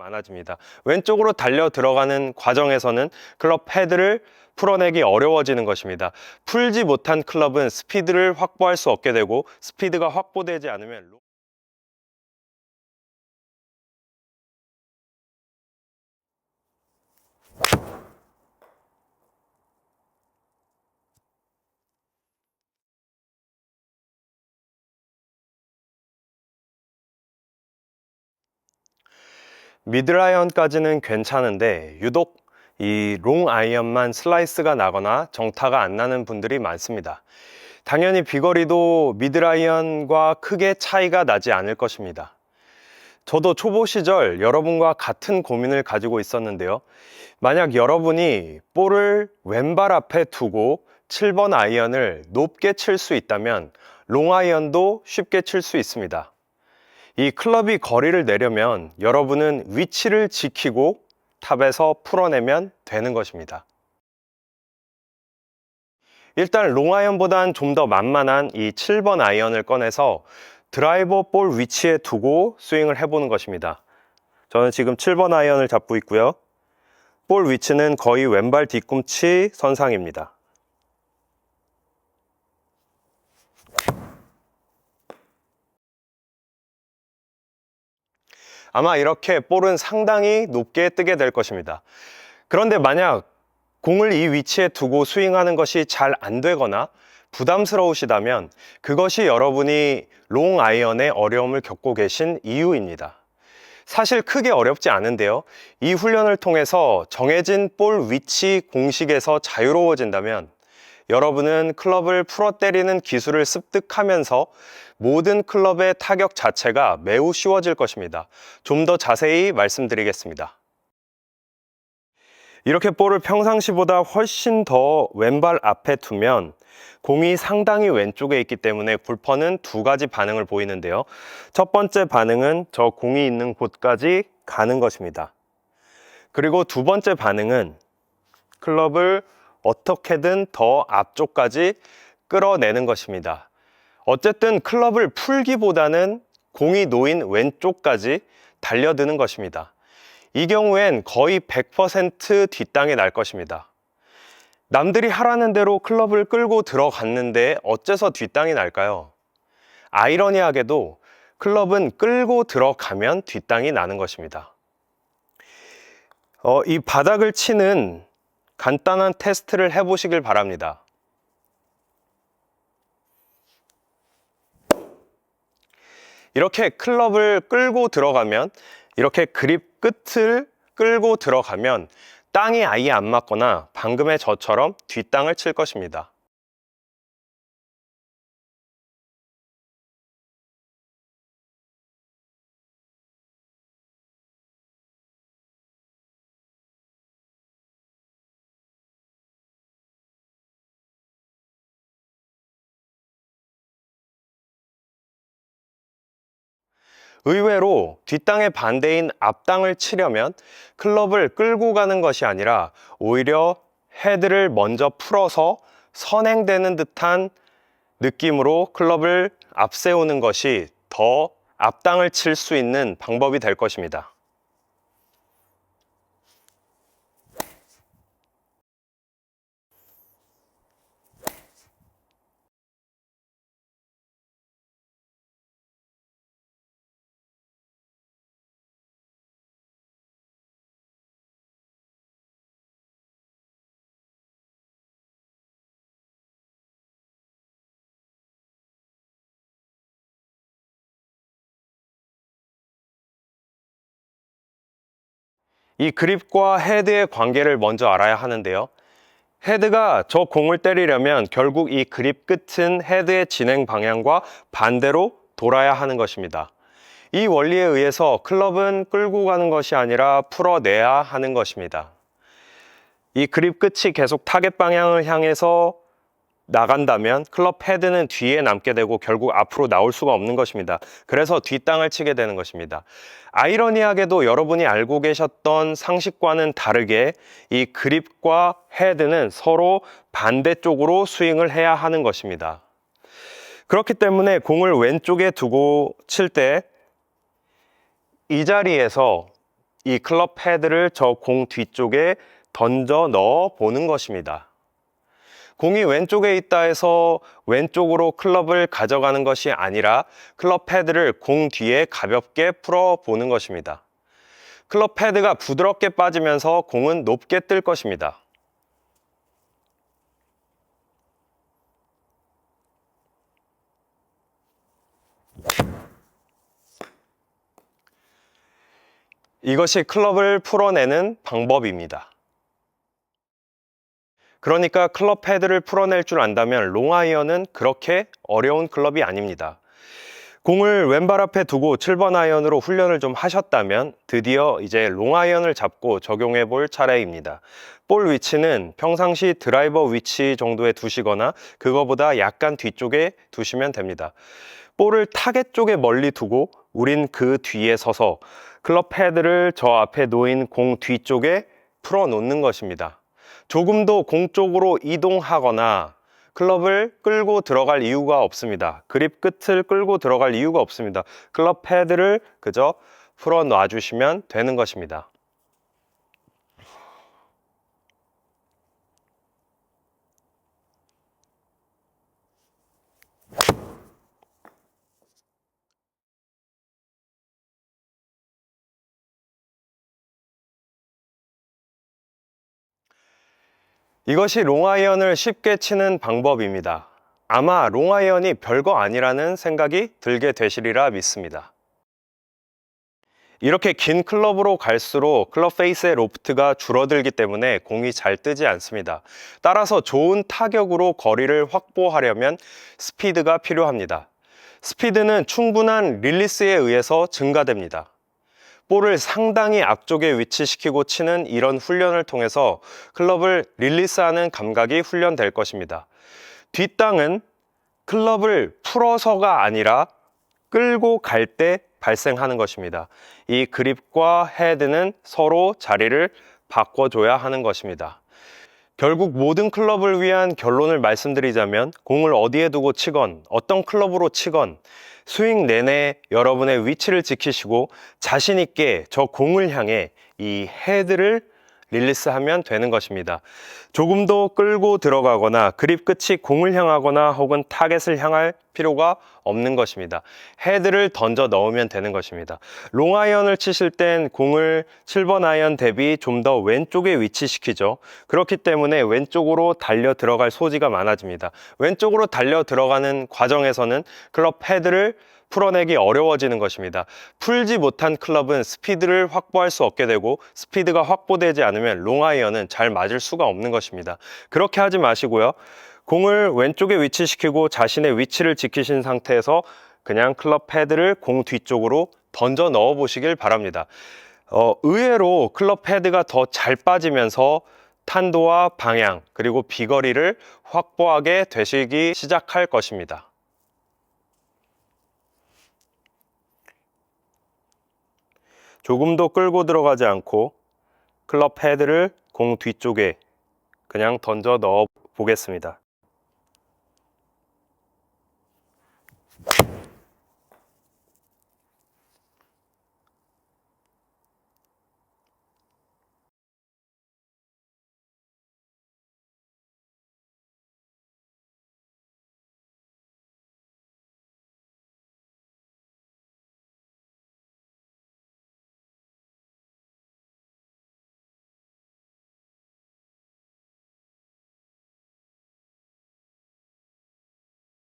많아집니다. 왼쪽으로 달려 들어가는 과정에서는 클럽 헤드를 풀어내기 어려워지는 것입니다. 풀지 못한 클럽은 스피드를 확보할 수 없게 되고, 스피드가 확보되지 않으면 미드아이언까지는 괜찮은데 유독 이 롱 아이언만 슬라이스가 나거나 정타가 안 나는 분들이 많습니다. 당연히 비거리도 미드아이언과 크게 차이가 나지 않을 것입니다. 저도 초보 시절 여러분과 같은 고민을 가지고 있었는데요. 만약 여러분이 볼을 왼발 앞에 두고 7번 아이언을 높게 칠 수 있다면 롱 아이언도 쉽게 칠 수 있습니다. 이 클럽이 거리를 내려면 여러분은 위치를 지키고 탑에서 풀어내면 되는 것입니다. 일단 롱 아이언보단 좀 더 만만한 이 7번 아이언을 꺼내서 드라이버 볼 위치에 두고 스윙을 해보는 것입니다. 저는 지금 7번 아이언을 잡고 있고요. 볼 위치는 거의 왼발 뒤꿈치 선상입니다. 아마 이렇게 볼은 상당히 높게 뜨게 될 것입니다. 그런데 만약 공을 이 위치에 두고 스윙하는 것이 잘 안 되거나 부담스러우시다면 그것이 여러분이 롱 아이언의 어려움을 겪고 계신 이유입니다. 사실 크게 어렵지 않은데요. 이 훈련을 통해서 정해진 볼 위치 공식에서 자유로워진다면 여러분은 클럽을 풀어 때리는 기술을 습득하면서 모든 클럽의 타격 자체가 매우 쉬워질 것입니다. 좀 더 자세히 말씀드리겠습니다. 이렇게 볼을 평상시보다 훨씬 더 왼발 앞에 두면 공이 상당히 왼쪽에 있기 때문에 골퍼는 두 가지 반응을 보이는데요. 첫 번째 반응은 저 공이 있는 곳까지 가는 것입니다. 그리고 두 번째 반응은 클럽을 어떻게든 더 앞쪽까지 끌어내는 것입니다. 어쨌든 클럽을 풀기보다는 공이 놓인 왼쪽까지 달려드는 것입니다. 이 경우엔 거의 100% 뒷땅이 날 것입니다. 남들이 하라는 대로 클럽을 끌고 들어갔는데 어째서 뒷땅이 날까요? 아이러니하게도 클럽은 끌고 들어가면 뒷땅이 나는 것입니다. 이 바닥을 치는 간단한 테스트를 해보시길 바랍니다. 이렇게 클럽을 끌고 들어가면, 이렇게 그립 끝을 끌고 들어가면 땅이 아예 안 맞거나 방금의 저처럼 뒷땅을 칠 것입니다. 의외로 뒷땅의 반대인 앞땅을 치려면 클럽을 끌고 가는 것이 아니라 오히려 헤드를 먼저 풀어서 선행되는 듯한 느낌으로 클럽을 앞세우는 것이 더 앞땅을 칠 수 있는 방법이 될 것입니다. 이 그립과 헤드의 관계를 먼저 알아야 하는데요. 헤드가 저 공을 때리려면 결국 이 그립 끝은 헤드의 진행 방향과 반대로 돌아야 하는 것입니다. 이 원리에 의해서 클럽은 끌고 가는 것이 아니라 풀어내야 하는 것입니다. 이 그립 끝이 계속 타겟 방향을 향해서 나간다면 클럽 헤드는 뒤에 남게 되고 결국 앞으로 나올 수가 없는 것입니다. 그래서 뒷땅을 치게 되는 것입니다. 아이러니하게도 여러분이 알고 계셨던 상식과는 다르게 이 그립과 헤드는 서로 반대쪽으로 스윙을 해야 하는 것입니다. 그렇기 때문에 공을 왼쪽에 두고 칠 때 이 자리에서 이 클럽 헤드를 저 공 뒤쪽에 던져 넣어 보는 것입니다. 공이 왼쪽에 있다 해서 왼쪽으로 클럽을 가져가는 것이 아니라 클럽 헤드를 공 뒤에 가볍게 풀어 보는 것입니다. 클럽 헤드가 부드럽게 빠지면서 공은 높게 뜰 것입니다. 이것이 클럽을 풀어내는 방법입니다. 그러니까 클럽 헤드를 풀어낼 줄 안다면 롱아이언은 그렇게 어려운 클럽이 아닙니다. 공을 왼발 앞에 두고 7번 아이언으로 훈련을 좀 하셨다면 드디어 이제 롱아이언을 잡고 적용해 볼 차례입니다. 볼 위치는 평상시 드라이버 위치 정도에 두시거나 그거보다 약간 뒤쪽에 두시면 됩니다. 볼을 타겟 쪽에 멀리 두고 우린 그 뒤에 서서 클럽 헤드를 저 앞에 놓인 공 뒤쪽에 풀어 놓는 것입니다. 조금도 공 쪽으로 이동하거나 클럽을 끌고 들어갈 이유가 없습니다. 그립 끝을 끌고 들어갈 이유가 없습니다. 클럽 헤드를 그저 풀어 놔주시면 되는 것입니다. 이것이 롱아이언을 쉽게 치는 방법입니다. 아마 롱아이언이 별거 아니라는 생각이 들게 되시리라 믿습니다. 이렇게 긴 클럽으로 갈수록 클럽 페이스의 로프트가 줄어들기 때문에 공이 잘 뜨지 않습니다. 따라서 좋은 타격으로 거리를 확보하려면 스피드가 필요합니다. 스피드는 충분한 릴리스에 의해서 증가됩니다. 볼을 상당히 앞쪽에 위치시키고 치는 이런 훈련을 통해서 클럽을 릴리스하는 감각이 훈련될 것입니다. 뒷땅은 클럽을 풀어서가 아니라 끌고 갈 때 발생하는 것입니다. 이 그립과 헤드는 서로 자리를 바꿔줘야 하는 것입니다. 결국 모든 클럽을 위한 결론을 말씀드리자면 공을 어디에 두고 치건 어떤 클럽으로 치건 스윙 내내 여러분의 위치를 지키시고 자신 있게 저 공을 향해 이 헤드를 릴리스하면 되는 것입니다. 조금 더 끌고 들어가거나 그립 끝이 공을 향하거나 혹은 타겟을 향할 필요가 없는 것입니다. 헤드를 던져 넣으면 되는 것입니다. 롱아이언을 치실 땐 공을 7번 아이언 대비 좀 더 왼쪽에 위치시키죠. 그렇기 때문에 왼쪽으로 달려 들어갈 소지가 많아집니다. 왼쪽으로 달려 들어가는 과정에서는 클럽 헤드를 풀어내기 어려워지는 것입니다. 풀지 못한 클럽은 스피드를 확보할 수 없게 되고 스피드가 확보되지 않으면 롱아이언은 잘 맞을 수가 없는 것입니다. 그렇게 하지 마시고요. 공을 왼쪽에 위치시키고 자신의 위치를 지키신 상태에서 그냥 클럽 헤드를 공 뒤쪽으로 던져 넣어 보시길 바랍니다. 의외로 클럽 헤드가 더 잘 빠지면서 탄도와 방향 그리고 비거리를 확보하게 되시기 시작할 것입니다. 조금도 끌고 들어가지 않고 클럽 헤드를 공 뒤쪽에 그냥 던져 넣어 보겠습니다.